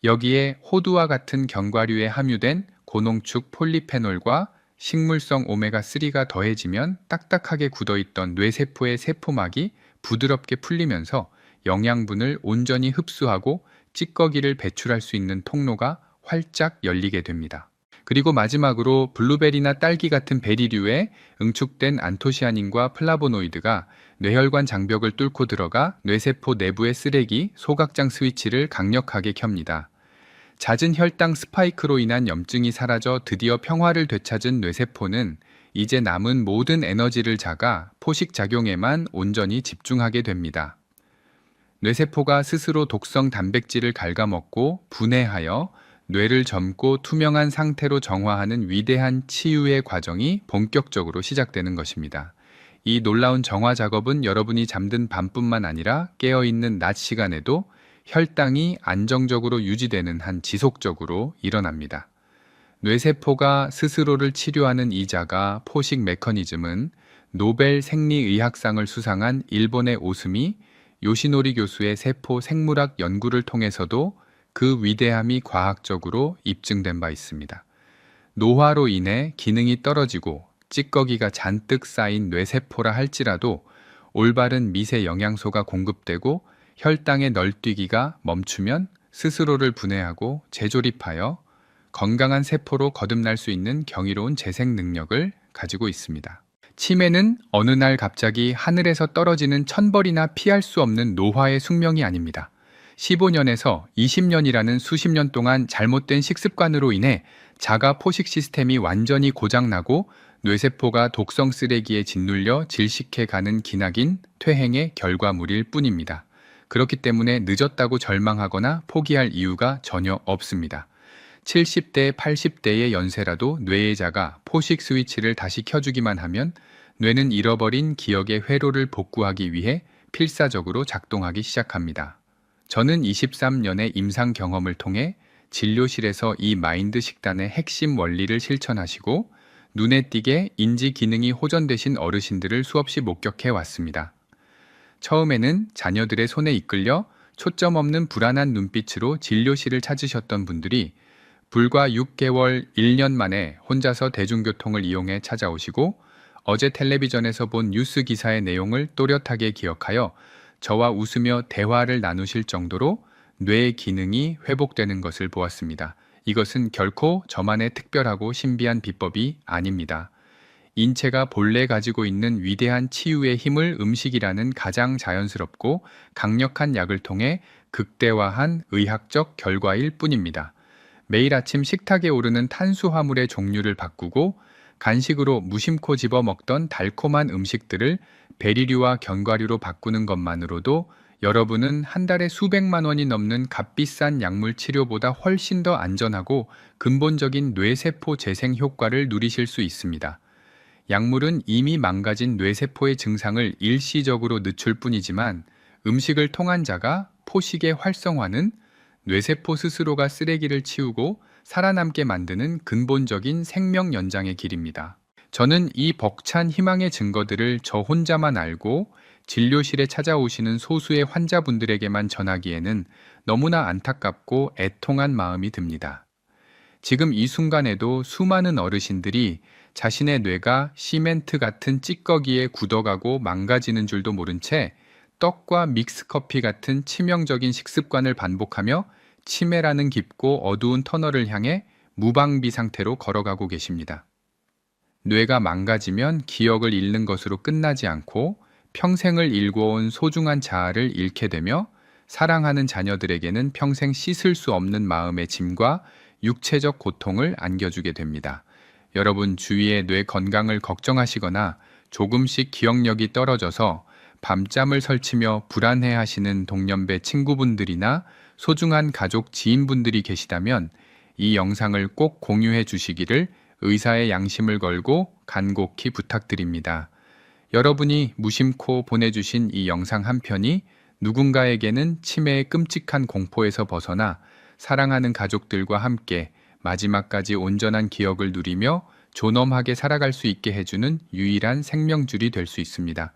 여기에 호두와 같은 견과류에 함유된 고농축 폴리페놀과 식물성 오메가3가 더해지면 딱딱하게 굳어있던 뇌세포의 세포막이 부드럽게 풀리면서 영양분을 온전히 흡수하고 찌꺼기를 배출할 수 있는 통로가 활짝 열리게 됩니다. 그리고 마지막으로 블루베리나 딸기 같은 베리류에 응축된 안토시아닌과 플라보노이드가 뇌혈관 장벽을 뚫고 들어가 뇌세포 내부의 쓰레기, 소각장 스위치를 강력하게 켭니다. 잦은 혈당 스파이크로 인한 염증이 사라져 드디어 평화를 되찾은 뇌세포는 이제 남은 모든 에너지를 자가 포식작용에만 온전히 집중하게 됩니다. 뇌세포가 스스로 독성 단백질을 갉아먹고 분해하여 뇌를 젊고 투명한 상태로 정화하는 위대한 치유의 과정이 본격적으로 시작되는 것입니다. 이 놀라운 정화 작업은 여러분이 잠든 밤뿐만 아니라 깨어있는 낮 시간에도 혈당이 안정적으로 유지되는 한 지속적으로 일어납니다. 뇌세포가 스스로를 치료하는 이 자가 포식 메커니즘은 노벨 생리의학상을 수상한 일본의 오스미 요시노리 교수의 세포 생물학 연구를 통해서도 그 위대함이 과학적으로 입증된 바 있습니다. 노화로 인해 기능이 떨어지고 찌꺼기가 잔뜩 쌓인 뇌세포라 할지라도 올바른 미세 영양소가 공급되고 혈당의 널뛰기가 멈추면 스스로를 분해하고 재조립하여 건강한 세포로 거듭날 수 있는 경이로운 재생 능력을 가지고 있습니다. 치매는 어느 날 갑자기 하늘에서 떨어지는 천벌이나 피할 수 없는 노화의 숙명이 아닙니다. 15년에서 20년이라는 수십 년 동안 잘못된 식습관으로 인해 자가 포식 시스템이 완전히 고장나고 뇌세포가 독성 쓰레기에 짓눌려 질식해 가는 기나긴 퇴행의 결과물일 뿐입니다. 그렇기 때문에 늦었다고 절망하거나 포기할 이유가 전혀 없습니다. 70대, 80대의 연세라도 뇌의 자가 포식 스위치를 다시 켜주기만 하면 뇌는 잃어버린 기억의 회로를 복구하기 위해 필사적으로 작동하기 시작합니다. 저는 23년의 임상 경험을 통해 진료실에서 이 마인드 식단의 핵심 원리를 실천하시고 눈에 띄게 인지 기능이 호전되신 어르신들을 수없이 목격해 왔습니다. 처음에는 자녀들의 손에 이끌려 초점 없는 불안한 눈빛으로 진료실을 찾으셨던 분들이 불과 6개월, 1년 만에 혼자서 대중교통을 이용해 찾아오시고 어제 텔레비전에서 본 뉴스 기사의 내용을 또렷하게 기억하여 저와 웃으며 대화를 나누실 정도로 뇌의 기능이 회복되는 것을 보았습니다. 이것은 결코 저만의 특별하고 신비한 비법이 아닙니다. 인체가 본래 가지고 있는 위대한 치유의 힘을 음식이라는 가장 자연스럽고 강력한 약을 통해 극대화한 의학적 결과일 뿐입니다. 매일 아침 식탁에 오르는 탄수화물의 종류를 바꾸고 간식으로 무심코 집어 먹던 달콤한 음식들을 베리류와 견과류로 바꾸는 것만으로도 여러분은 한 달에 수백만 원이 넘는 값비싼 약물 치료보다 훨씬 더 안전하고 근본적인 뇌세포 재생 효과를 누리실 수 있습니다. 약물은 이미 망가진 뇌세포의 증상을 일시적으로 늦출 뿐이지만 음식을 통한 자가 포식의 활성화는 뇌세포 스스로가 쓰레기를 치우고 살아남게 만드는 근본적인 생명 연장의 길입니다. 저는 이 벅찬 희망의 증거들을 저 혼자만 알고 진료실에 찾아오시는 소수의 환자분들에게만 전하기에는 너무나 안타깝고 애통한 마음이 듭니다. 지금 이 순간에도 수많은 어르신들이 자신의 뇌가 시멘트 같은 찌꺼기에 굳어가고 망가지는 줄도 모른 채 떡과 믹스커피 같은 치명적인 식습관을 반복하며 치매라는 깊고 어두운 터널을 향해 무방비 상태로 걸어가고 계십니다. 뇌가 망가지면 기억을 잃는 것으로 끝나지 않고 평생을 일궈온 소중한 자아를 잃게 되며 사랑하는 자녀들에게는 평생 씻을 수 없는 마음의 짐과 육체적 고통을 안겨주게 됩니다. 여러분 주위의 뇌 건강을 걱정하시거나 조금씩 기억력이 떨어져서 밤잠을 설치며 불안해하시는 동년배 친구분들이나 소중한 가족 지인분들이 계시다면 이 영상을 꼭 공유해 주시기를 의사의 양심을 걸고 간곡히 부탁드립니다. 여러분이 무심코 보내주신 이 영상 한 편이 누군가에게는 치매의 끔찍한 공포에서 벗어나 사랑하는 가족들과 함께 마지막까지 온전한 기억을 누리며 존엄하게 살아갈 수 있게 해주는 유일한 생명줄이 될 수 있습니다.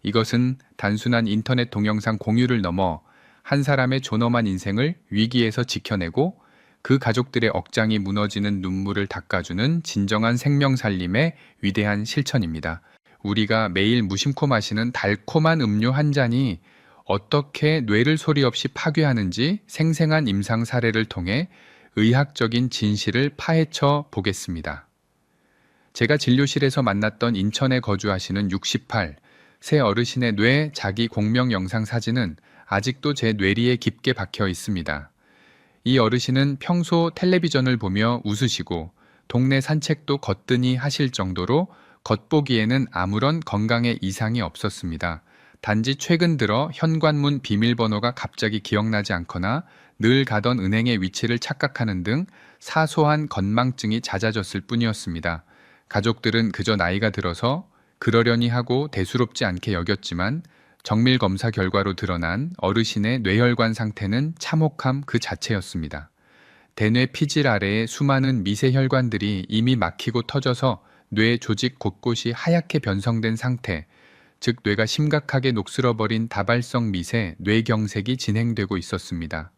이것은 단순한 인터넷 동영상 공유를 넘어 한 사람의 존엄한 인생을 위기에서 지켜내고 그 가족들의 억장이 무너지는 눈물을 닦아주는 진정한 생명살림의 위대한 실천입니다. 우리가 매일 무심코 마시는 달콤한 음료 한 잔이 어떻게 뇌를 소리 없이 파괴하는지 생생한 임상 사례를 통해 의학적인 진실을 파헤쳐 보겠습니다. 제가 진료실에서 만났던 인천에 거주하시는 68, 세 어르신의 뇌 자기 공명 영상 사진은 아직도 제 뇌리에 깊게 박혀 있습니다. 이 어르신은 평소 텔레비전을 보며 웃으시고 동네 산책도 거뜬히 하실 정도로 겉보기에는 아무런 건강에 이상이 없었습니다. 단지 최근 들어 현관문 비밀번호가 갑자기 기억나지 않거나 늘 가던 은행의 위치를 착각하는 등 사소한 건망증이 잦아졌을 뿐이었습니다. 가족들은 그저 나이가 들어서 그러려니 하고 대수롭지 않게 여겼지만 정밀 검사 결과로 드러난 어르신의 뇌혈관 상태는 참혹함 그 자체였습니다. 대뇌 피질 아래의 수많은 미세 혈관들이 이미 막히고 터져서 뇌 조직 곳곳이 하얗게 변성된 상태, 즉 뇌가 심각하게 녹슬어버린 다발성 미세 뇌경색이 진행되고 있었습니다.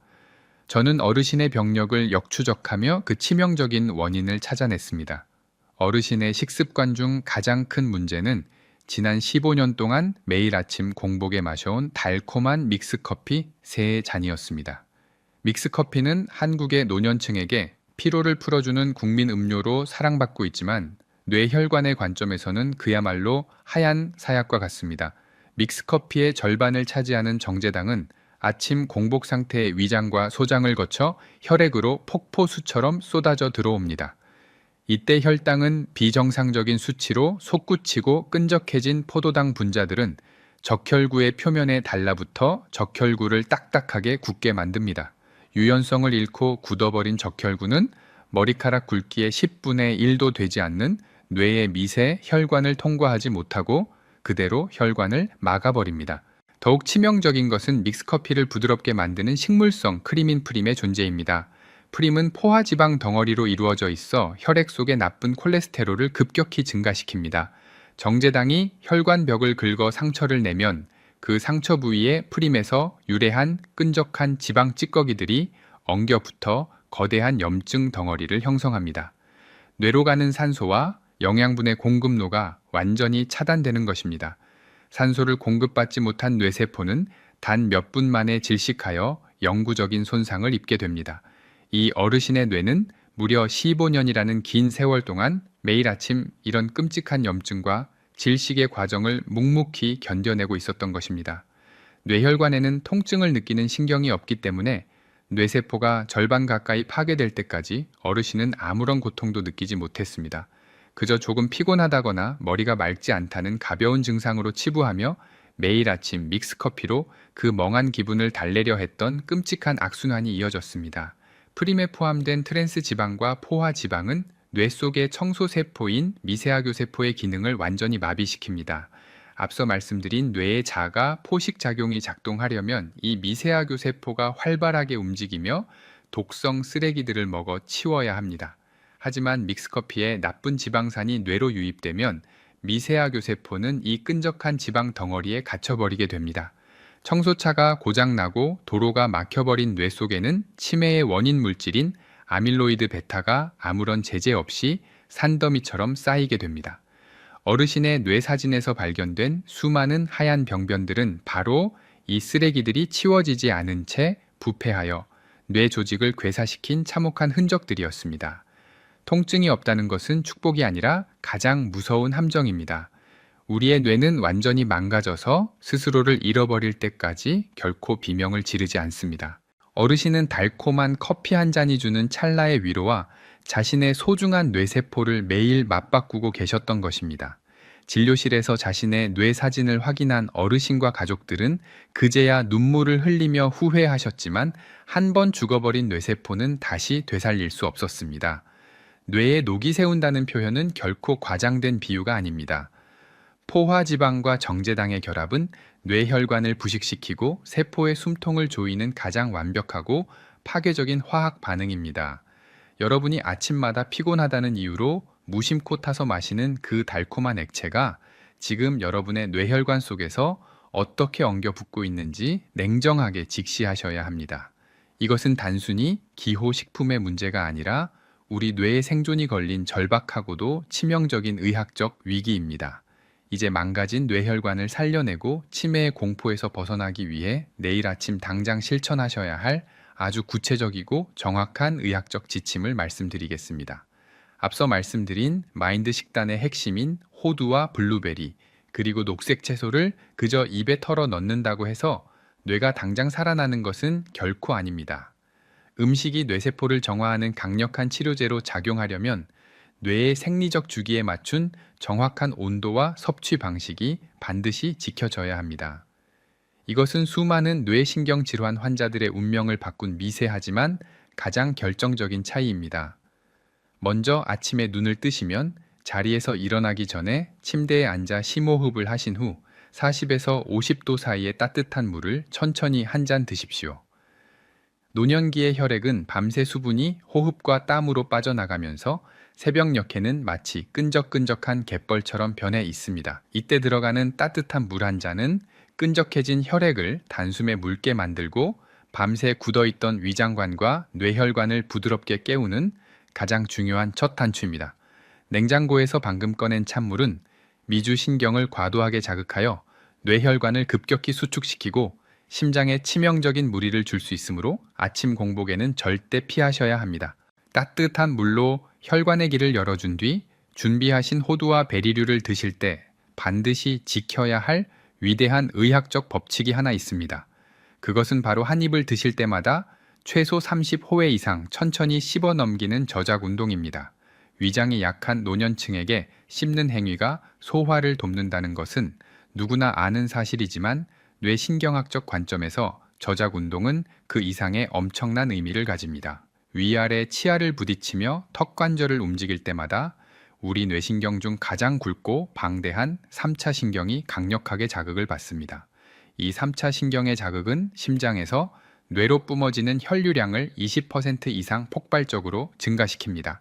저는 어르신의 병력을 역추적하며 그 치명적인 원인을 찾아냈습니다. 어르신의 식습관 중 가장 큰 문제는 지난 15년 동안 매일 아침 공복에 마셔온 달콤한 믹스커피 3잔이었습니다. 믹스커피는 한국의 노년층에게 피로를 풀어주는 국민 음료로 사랑받고 있지만 뇌혈관의 관점에서는 그야말로 하얀 사약과 같습니다. 믹스커피의 절반을 차지하는 정제당은 아침 공복 상태의 위장과 소장을 거쳐 혈액으로 폭포수처럼 쏟아져 들어옵니다. 이때 혈당은 비정상적인 수치로 솟구치고 끈적해진 포도당 분자들은 적혈구의 표면에 달라붙어 적혈구를 딱딱하게 굳게 만듭니다. 유연성을 잃고 굳어버린 적혈구는 머리카락 굵기의 10분의 1도 되지 않는 뇌의 미세 혈관을 통과하지 못하고 그대로 혈관을 막아버립니다. 더욱 치명적인 것은 믹스커피를 부드럽게 만드는 식물성 크리민 프림의 존재입니다. 프림은 포화지방 덩어리로 이루어져 있어 혈액 속의 나쁜 콜레스테롤을 급격히 증가시킵니다. 정제당이 혈관벽을 긁어 상처를 내면 그 상처 부위에 프림에서 유래한 끈적한 지방 찌꺼기들이 엉겨붙어 거대한 염증 덩어리를 형성합니다. 뇌로 가는 산소와 영양분의 공급로가 완전히 차단되는 것입니다. 산소를 공급받지 못한 뇌세포는 단 몇 분 만에 질식하여 영구적인 손상을 입게 됩니다. 이 어르신의 뇌는 무려 15년이라는 긴 세월 동안 매일 아침 이런 끔찍한 염증과 질식의 과정을 묵묵히 견뎌내고 있었던 것입니다. 뇌혈관에는 통증을 느끼는 신경이 없기 때문에 뇌세포가 절반 가까이 파괴될 때까지 어르신은 아무런 고통도 느끼지 못했습니다. 그저 조금 피곤하다거나 머리가 맑지 않다는 가벼운 증상으로 치부하며 매일 아침 믹스커피로 그 멍한 기분을 달래려 했던 끔찍한 악순환이 이어졌습니다. 프림에 포함된 트랜스 지방과 포화 지방은 뇌 속의 청소세포인 미세하교 세포의 기능을 완전히 마비시킵니다. 앞서 말씀드린 뇌의 자가 포식작용이 작동하려면 이 미세하교 세포가 활발하게 움직이며 독성 쓰레기들을 먹어 치워야 합니다. 하지만 믹스커피에 나쁜 지방산이 뇌로 유입되면 미세하교 세포는 이 끈적한 지방 덩어리에 갇혀버리게 됩니다. 청소차가 고장나고 도로가 막혀버린 뇌 속에는 치매의 원인 물질인 아밀로이드 베타가 아무런 제재 없이 산더미처럼 쌓이게 됩니다. 어르신의 뇌 사진에서 발견된 수많은 하얀 병변들은 바로 이 쓰레기들이 치워지지 않은 채 부패하여 뇌 조직을 괴사시킨 참혹한 흔적들이었습니다. 통증이 없다는 것은 축복이 아니라 가장 무서운 함정입니다. 우리의 뇌는 완전히 망가져서 스스로를 잃어버릴 때까지 결코 비명을 지르지 않습니다. 어르신은 달콤한 커피 한 잔이 주는 찰나의 위로와 자신의 소중한 뇌세포를 매일 맞바꾸고 계셨던 것입니다. 진료실에서 자신의 뇌 사진을 확인한 어르신과 가족들은 그제야 눈물을 흘리며 후회하셨지만 한 번 죽어버린 뇌세포는 다시 되살릴 수 없었습니다. 뇌에 녹이 세운다는 표현은 결코 과장된 비유가 아닙니다. 포화지방과 정제당의 결합은 뇌혈관을 부식시키고 세포의 숨통을 조이는 가장 완벽하고 파괴적인 화학 반응입니다. 여러분이 아침마다 피곤하다는 이유로 무심코 타서 마시는 그 달콤한 액체가 지금 여러분의 뇌혈관 속에서 어떻게 엉겨 붙고 있는지 냉정하게 직시하셔야 합니다. 이것은 단순히 기호식품의 문제가 아니라 우리 뇌의 생존이 걸린 절박하고도 치명적인 의학적 위기입니다. 이제 망가진 뇌혈관을 살려내고 치매의 공포에서 벗어나기 위해 내일 아침 당장 실천하셔야 할 아주 구체적이고 정확한 의학적 지침을 말씀드리겠습니다. 앞서 말씀드린 마인드 식단의 핵심인 호두와 블루베리, 그리고 녹색 채소를 그저 입에 털어 넣는다고 해서 뇌가 당장 살아나는 것은 결코 아닙니다. 음식이 뇌세포를 정화하는 강력한 치료제로 작용하려면 뇌의 생리적 주기에 맞춘 정확한 온도와 섭취 방식이 반드시 지켜져야 합니다. 이것은 수많은 뇌신경 질환 환자들의 운명을 바꾼 미세하지만 가장 결정적인 차이입니다. 먼저 아침에 눈을 뜨시면 자리에서 일어나기 전에 침대에 앉아 심호흡을 하신 후 40에서 50도 사이의 따뜻한 물을 천천히 한 잔 드십시오. 노년기의 혈액은 밤새 수분이 호흡과 땀으로 빠져나가면서 새벽녘에는 마치 끈적끈적한 갯벌처럼 변해 있습니다. 이때 들어가는 따뜻한 물 한 잔은 끈적해진 혈액을 단숨에 묽게 만들고 밤새 굳어있던 위장관과 뇌혈관을 부드럽게 깨우는 가장 중요한 첫 단추입니다. 냉장고에서 방금 꺼낸 찬물은 미주신경을 과도하게 자극하여 뇌혈관을 급격히 수축시키고 심장에 치명적인 무리를 줄 수 있으므로 아침 공복에는 절대 피하셔야 합니다. 따뜻한 물로 혈관의 길을 열어준 뒤 준비하신 호두와 베리류를 드실 때 반드시 지켜야 할 위대한 의학적 법칙이 하나 있습니다. 그것은 바로 한 입을 드실 때마다 최소 30호회 이상 천천히 씹어 넘기는 저작 운동입니다. 위장이 약한 노년층에게 씹는 행위가 소화를 돕는다는 것은 누구나 아는 사실이지만 뇌신경학적 관점에서 저작 운동은 그 이상의 엄청난 의미를 가집니다. 위아래 치아를 부딪히며 턱관절을 움직일 때마다 우리 뇌신경 중 가장 굵고 방대한 3차 신경이 강력하게 자극을 받습니다. 이 3차 신경의 자극은 심장에서 뇌로 뿜어지는 혈류량을 20% 이상 폭발적으로 증가시킵니다.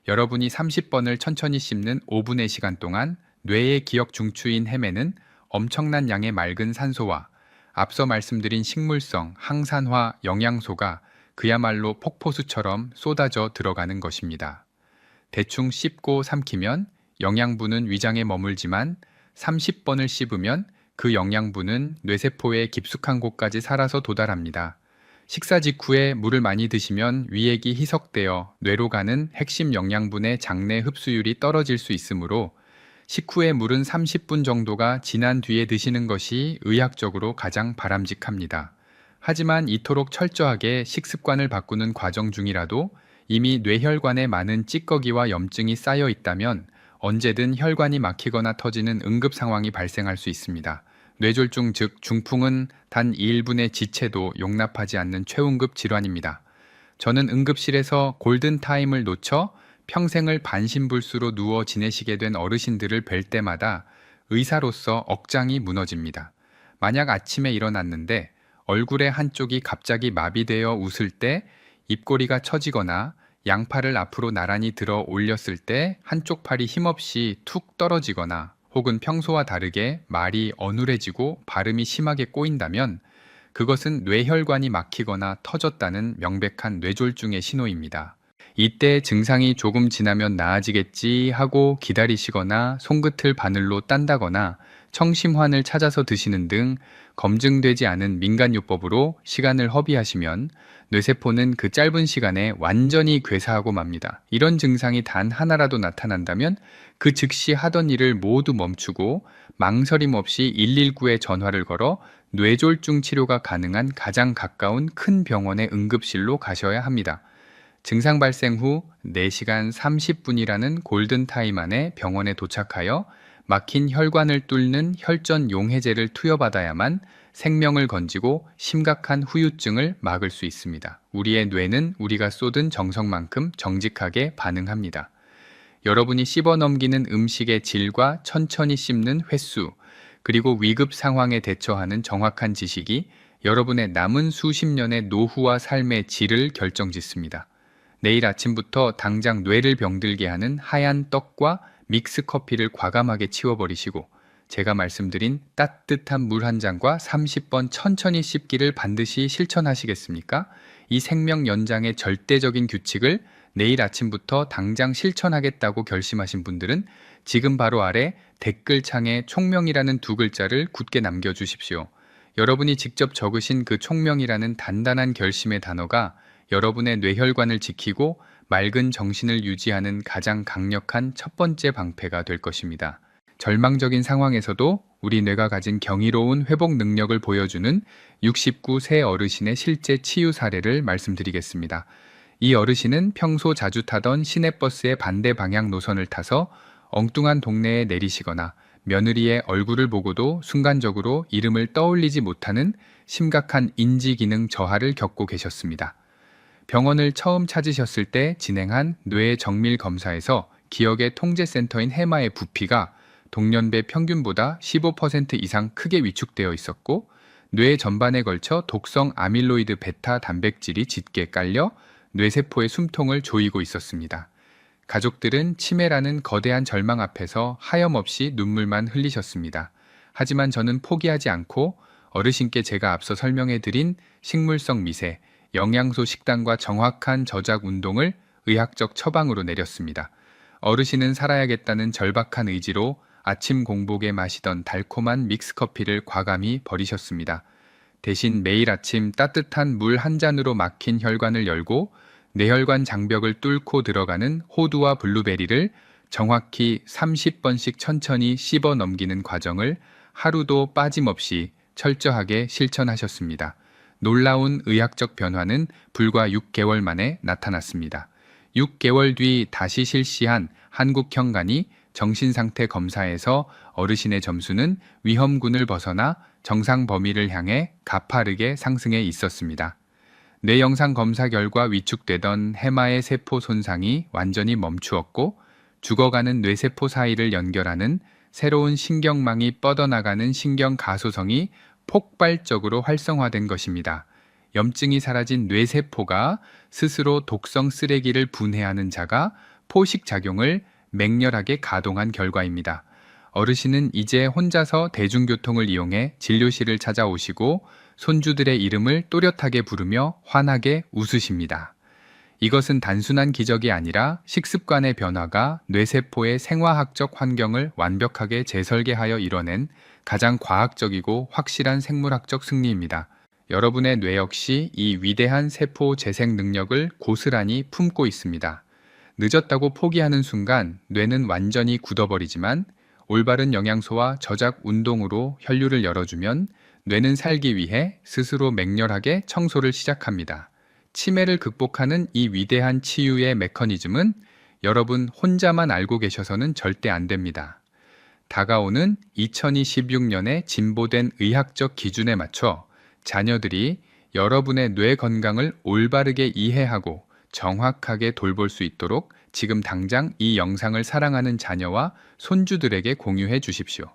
여러분이 30번을 천천히 씹는 5분의 시간 동안 뇌의 기억 중추인 헤매는 엄청난 양의 맑은 산소와 앞서 말씀드린 식물성, 항산화, 영양소가 그야말로 폭포수처럼 쏟아져 들어가는 것입니다. 대충 씹고 삼키면 영양분은 위장에 머물지만 30번을 씹으면 그 영양분은 뇌세포의 깊숙한 곳까지 살아서 도달합니다. 식사 직후에 물을 많이 드시면 위액이 희석되어 뇌로 가는 핵심 영양분의 장내 흡수율이 떨어질 수 있으므로 식후에 물은 30분 정도가 지난 뒤에 드시는 것이 의학적으로 가장 바람직합니다. 하지만 이토록 철저하게 식습관을 바꾸는 과정 중이라도 이미 뇌혈관에 많은 찌꺼기와 염증이 쌓여 있다면 언제든 혈관이 막히거나 터지는 응급 상황이 발생할 수 있습니다. 뇌졸중 즉 중풍은 단 2일분의 지체도 용납하지 않는 최응급 질환입니다. 저는 응급실에서 골든타임을 놓쳐 평생을 반신불수로 누워 지내시게 된 어르신들을 뵐 때마다 의사로서 억장이 무너집니다. 만약 아침에 일어났는데 얼굴의 한쪽이 갑자기 마비되어 웃을 때 입꼬리가 처지거나 양팔을 앞으로 나란히 들어 올렸을 때 한쪽 팔이 힘없이 툭 떨어지거나 혹은 평소와 다르게 말이 어눌해지고 발음이 심하게 꼬인다면 그것은 뇌혈관이 막히거나 터졌다는 명백한 뇌졸중의 신호입니다. 이때 증상이 조금 지나면 나아지겠지 하고 기다리시거나 손끝을 바늘로 딴다거나 청심환을 찾아서 드시는 등 검증되지 않은 민간요법으로 시간을 허비하시면 뇌세포는 그 짧은 시간에 완전히 괴사하고 맙니다. 이런 증상이 단 하나라도 나타난다면 그 즉시 하던 일을 모두 멈추고 망설임 없이 119에 전화를 걸어 뇌졸중 치료가 가능한 가장 가까운 큰 병원의 응급실로 가셔야 합니다. 증상 발생 후 4시간 30분이라는 골든타임 안에 병원에 도착하여 막힌 혈관을 뚫는 혈전 용해제를 투여받아야만 생명을 건지고 심각한 후유증을 막을 수 있습니다. 우리의 뇌는 우리가 쏟은 정성만큼 정직하게 반응합니다. 여러분이 씹어 넘기는 음식의 질과 천천히 씹는 횟수, 그리고 위급 상황에 대처하는 정확한 지식이 여러분의 남은 수십 년의 노후와 삶의 질을 결정짓습니다. 내일 아침부터 당장 뇌를 병들게 하는 하얀 떡과 믹스커피를 과감하게 치워버리시고 제가 말씀드린 따뜻한 물 한 잔과 30번 천천히 씹기를 반드시 실천하시겠습니까? 이 생명 연장의 절대적인 규칙을 내일 아침부터 당장 실천하겠다고 결심하신 분들은 지금 바로 아래 댓글창에 총명이라는 2글자를 굳게 남겨주십시오. 여러분이 직접 적으신 그 총명이라는 단단한 결심의 단어가 여러분의 뇌혈관을 지키고 맑은 정신을 유지하는 가장 강력한 첫 번째 방패가 될 것입니다. 절망적인 상황에서도 우리 뇌가 가진 경이로운 회복 능력을 보여주는 69세 어르신의 실제 치유 사례를 말씀드리겠습니다. 이 어르신은 평소 자주 타던 시내버스의 반대 방향 노선을 타서 엉뚱한 동네에 내리시거나 며느리의 얼굴을 보고도 순간적으로 이름을 떠올리지 못하는 심각한 인지기능 저하를 겪고 계셨습니다. 병원을 처음 찾으셨을 때 진행한 뇌 정밀 검사에서 기억의 통제센터인 해마의 부피가 동년배 평균보다 15% 이상 크게 위축되어 있었고 뇌 전반에 걸쳐 독성 아밀로이드 베타 단백질이 짙게 깔려 뇌세포의 숨통을 조이고 있었습니다. 가족들은 치매라는 거대한 절망 앞에서 하염없이 눈물만 흘리셨습니다. 하지만 저는 포기하지 않고 어르신께 제가 앞서 설명해드린 식물성 미세, 영양소 식단과 정확한 저작 운동을 의학적 처방으로 내렸습니다. 어르신은 살아야겠다는 절박한 의지로 아침 공복에 마시던 달콤한 믹스커피를 과감히 버리셨습니다. 대신 매일 아침 따뜻한 물 한 잔으로 막힌 혈관을 열고 뇌혈관 장벽을 뚫고 들어가는 호두와 블루베리를 정확히 30번씩 천천히 씹어 넘기는 과정을 하루도 빠짐없이 철저하게 실천하셨습니다. 놀라운 의학적 변화는 불과 6개월 만에 나타났습니다. 6개월 뒤 다시 실시한 한국형간이 정신상태 검사에서 어르신의 점수는 위험군을 벗어나 정상 범위를 향해 가파르게 상승해 있었습니다. 뇌영상 검사 결과 위축되던 해마의 세포 손상이 완전히 멈추었고 죽어가는 뇌세포 사이를 연결하는 새로운 신경망이 뻗어나가는 신경가소성이 폭발적으로 활성화된 것입니다. 염증이 사라진 뇌세포가 스스로 독성 쓰레기를 분해하는 자가 포식작용을 맹렬하게 가동한 결과입니다. 어르신은 이제 혼자서 대중교통을 이용해 진료실을 찾아오시고 손주들의 이름을 또렷하게 부르며 환하게 웃으십니다. 이것은 단순한 기적이 아니라 식습관의 변화가 뇌세포의 생화학적 환경을 완벽하게 재설계하여 이뤄낸 가장 과학적이고 확실한 생물학적 승리입니다. 여러분의 뇌 역시 이 위대한 세포 재생 능력을 고스란히 품고 있습니다. 늦었다고 포기하는 순간 뇌는 완전히 굳어버리지만 올바른 영양소와 저작 운동으로 혈류를 열어주면 뇌는 살기 위해 스스로 맹렬하게 청소를 시작합니다. 치매를 극복하는 이 위대한 치유의 메커니즘은 여러분 혼자만 알고 계셔서는 절대 안 됩니다. 다가오는 2026년의 진보된 의학적 기준에 맞춰 자녀들이 여러분의 뇌 건강을 올바르게 이해하고 정확하게 돌볼 수 있도록 지금 당장 이 영상을 사랑하는 자녀와 손주들에게 공유해 주십시오.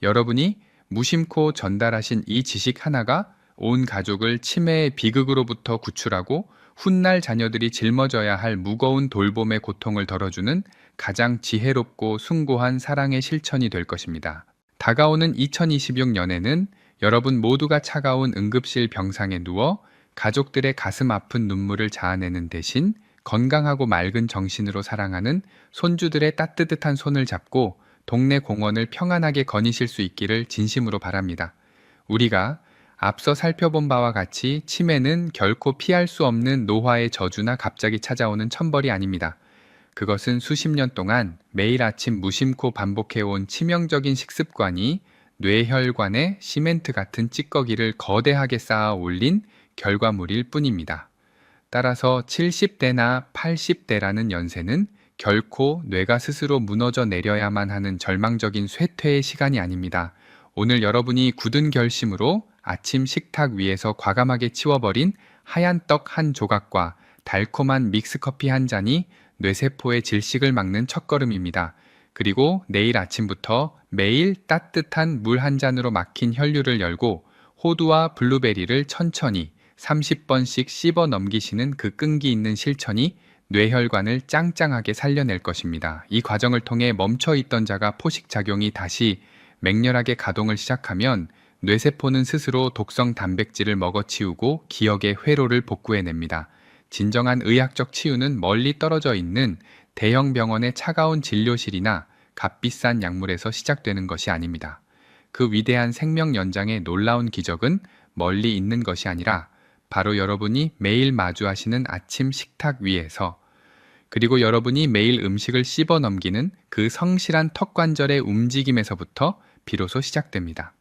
여러분이 무심코 전달하신 이 지식 하나가 온 가족을 치매의 비극으로부터 구출하고 훗날 자녀들이 짊어져야 할 무거운 돌봄의 고통을 덜어주는 가장 지혜롭고 숭고한 사랑의 실천이 될 것입니다. 다가오는 2026년에는 여러분 모두가 차가운 응급실 병상에 누워 가족들의 가슴 아픈 눈물을 자아내는 대신 건강하고 맑은 정신으로 사랑하는 손주들의 따뜻한 손을 잡고 동네 공원을 평안하게 거니실 수 있기를 진심으로 바랍니다. 우리가 앞서 살펴본 바와 같이 치매는 결코 피할 수 없는 노화의 저주나 갑자기 찾아오는 천벌이 아닙니다. 그것은 수십 년 동안 매일 아침 무심코 반복해온 치명적인 식습관이 뇌혈관에 시멘트 같은 찌꺼기를 거대하게 쌓아 올린 결과물일 뿐입니다. 따라서 70대나 80대라는 연세는 결코 뇌가 스스로 무너져 내려야만 하는 절망적인 쇠퇴의 시간이 아닙니다. 오늘 여러분이 굳은 결심으로 아침 식탁 위에서 과감하게 치워버린 하얀 떡 한 조각과 달콤한 믹스커피 한 잔이 뇌세포의 질식을 막는 첫걸음입니다. 그리고 내일 아침부터 매일 따뜻한 물 한 잔으로 막힌 혈류를 열고 호두와 블루베리를 천천히 30번씩 씹어 넘기시는 그 끈기 있는 실천이 뇌혈관을 짱짱하게 살려낼 것입니다. 이 과정을 통해 멈춰있던 자가 포식작용이 다시 맹렬하게 가동을 시작하면 뇌세포는 스스로 독성 단백질을 먹어치우고 기억의 회로를 복구해냅니다. 진정한 의학적 치유는 멀리 떨어져 있는 대형 병원의 차가운 진료실이나 값비싼 약물에서 시작되는 것이 아닙니다. 그 위대한 생명 연장의 놀라운 기적은 멀리 있는 것이 아니라 바로 여러분이 매일 마주하시는 아침 식탁 위에서 그리고 여러분이 매일 음식을 씹어 넘기는 그 성실한 턱관절의 움직임에서부터 비로소 시작됩니다.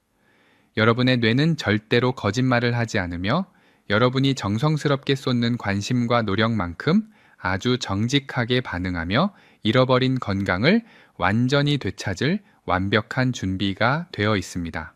여러분의 뇌는 절대로 거짓말을 하지 않으며 여러분이 정성스럽게 쏟는 관심과 노력만큼 아주 정직하게 반응하며 잃어버린 건강을 완전히 되찾을 완벽한 준비가 되어 있습니다.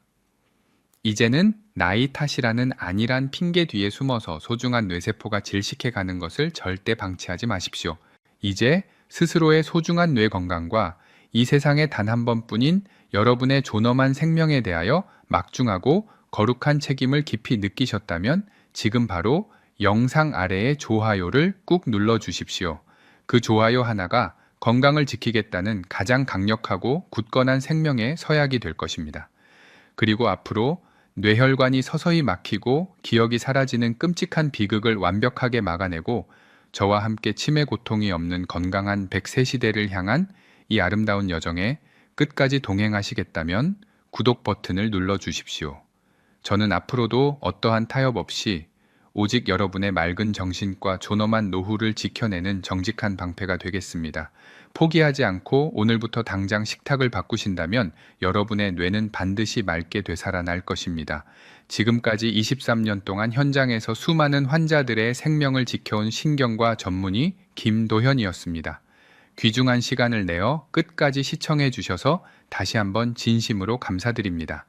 이제는 나이 탓이라는 안일한 핑계 뒤에 숨어서 소중한 뇌세포가 질식해 가는 것을 절대 방치하지 마십시오. 이제 스스로의 소중한 뇌 건강과 이 세상에 단 한 번뿐인 여러분의 존엄한 생명에 대하여 막중하고 거룩한 책임을 깊이 느끼셨다면 지금 바로 영상 아래의 좋아요를 꾹 눌러 주십시오. 그 좋아요 하나가 건강을 지키겠다는 가장 강력하고 굳건한 생명의 서약이 될 것입니다. 그리고 앞으로 뇌혈관이 서서히 막히고 기억이 사라지는 끔찍한 비극을 완벽하게 막아내고 저와 함께 치매 고통이 없는 건강한 100세 시대를 향한 이 아름다운 여정에 끝까지 동행하시겠다면 구독 버튼을 눌러 주십시오. 저는 앞으로도 어떠한 타협 없이 오직 여러분의 맑은 정신과 존엄한 노후를 지켜내는 정직한 방패가 되겠습니다. 포기하지 않고 오늘부터 당장 식탁을 바꾸신다면 여러분의 뇌는 반드시 맑게 되살아날 것입니다. 지금까지 23년 동안 현장에서 수많은 환자들의 생명을 지켜온 신경과 전문의 김도현이었습니다. 귀중한 시간을 내어 끝까지 시청해 주셔서 다시 한번 진심으로 감사드립니다.